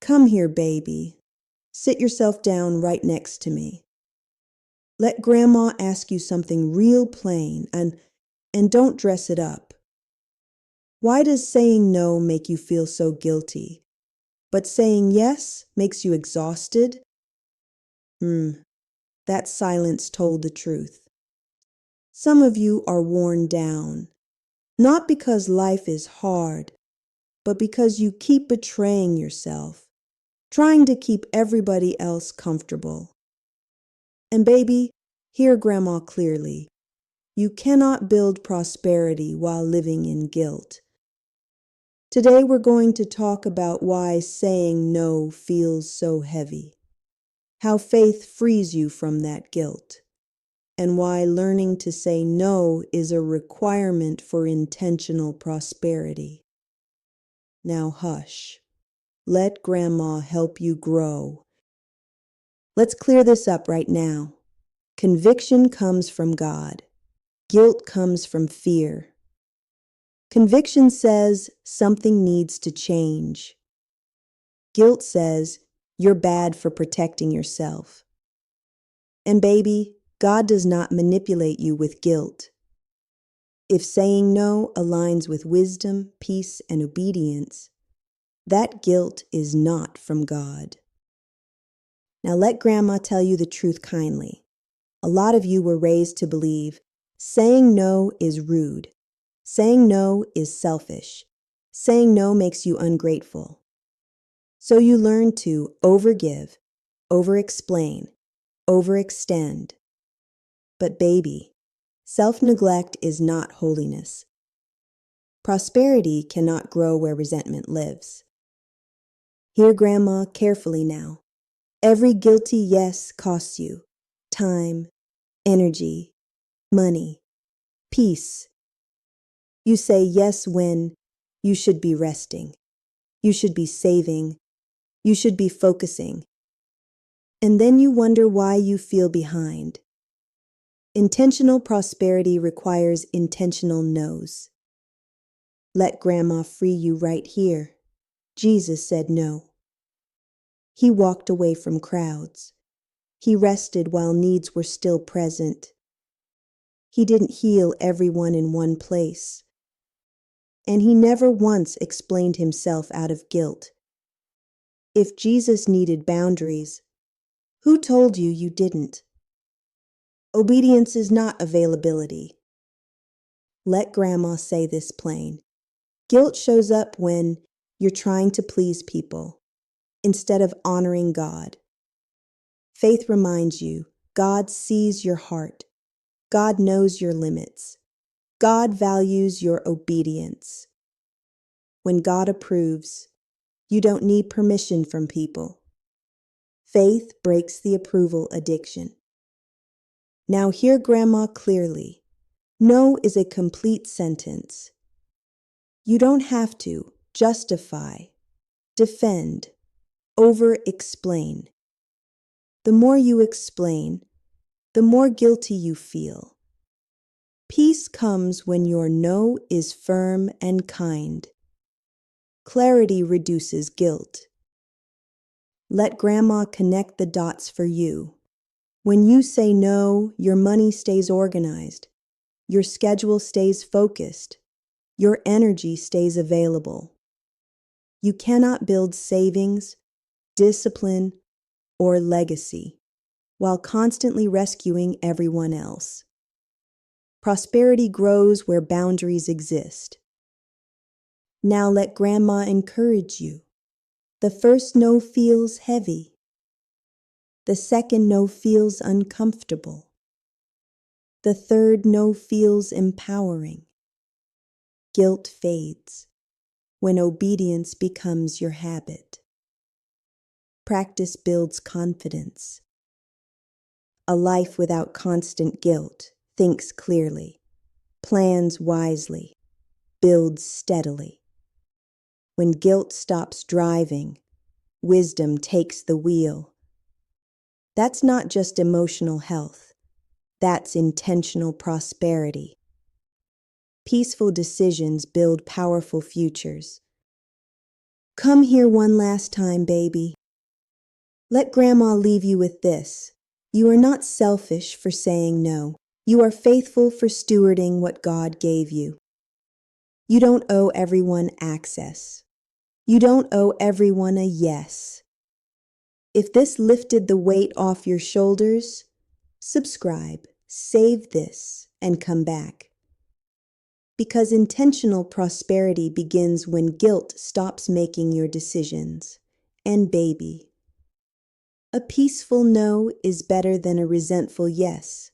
Come here, baby. Sit yourself down right next to me. Let Grandma ask you something real plain and don't dress it up. Why does saying no make you feel so guilty, but saying yes makes you exhausted? That silence told the truth. Some of you are worn down, not because life is hard, but because you keep betraying yourself, trying to keep everybody else comfortable. And baby, hear Grandma clearly. You cannot build prosperity while living in guilt. Today we're going to talk about why saying no feels so heavy, how faith frees you from that guilt, and why learning to say no is a requirement for intentional prosperity. Now hush. Let Grandma help you grow. Let's clear this up right now. Conviction comes from God. Guilt comes from fear. Conviction says something needs to change. Guilt says you're bad for protecting yourself. And baby, God does not manipulate you with guilt. If saying no aligns with wisdom, peace, and obedience, that guilt is not from God. Now let Grandma tell you the truth kindly. A lot of you were raised to believe saying no is rude. Saying no is selfish. Saying no makes you ungrateful. So you learn to overgive, overexplain, overextend. But baby, self-neglect is not holiness. Prosperity cannot grow where resentment lives. Hear Grandma carefully now. Every guilty yes costs you time, energy, money, peace. You say yes when you should be resting, you should be saving, you should be focusing. And then you wonder why you feel behind. Intentional prosperity requires intentional no's. Let Grandma free you right here. Jesus said no. He walked away from crowds. He rested while needs were still present. He didn't heal everyone in one place. And he never once explained himself out of guilt. If Jesus needed boundaries, who told you you didn't? Obedience is not availability. Let Grandma say this plain. Guilt shows up when you're trying to please people instead of honoring God. Faith reminds you, God sees your heart. God knows your limits. God values your obedience. When God approves, you don't need permission from people. Faith breaks the approval addiction. Now hear Grandma clearly. No is a complete sentence. You don't have to justify, defend, over-explain. The more you explain, the more guilty you feel. Peace comes when your no is firm and kind. Clarity reduces guilt. Let Grandma connect the dots for you. When you say no, your money stays organized. Your schedule stays focused. Your energy stays available. You cannot build savings, discipline, or legacy while constantly rescuing everyone else. Prosperity grows where boundaries exist. Now let Grandma encourage you. The first no feels heavy. The second no feels uncomfortable. The third no feels empowering. Guilt fades when obedience becomes your habit. Practice builds confidence. A life without constant guilt thinks clearly, plans wisely, builds steadily. When guilt stops driving, wisdom takes the wheel. That's not just emotional health. That's intentional prosperity. Peaceful decisions build powerful futures. Come here one last time, baby. Let Grandma leave you with this. You are not selfish for saying no. You are faithful for stewarding what God gave you. You don't owe everyone access. You don't owe everyone a yes. If this lifted the weight off your shoulders, subscribe, save this, and come back. Because intentional prosperity begins when guilt stops making your decisions. And baby, a peaceful no is better than a resentful yes.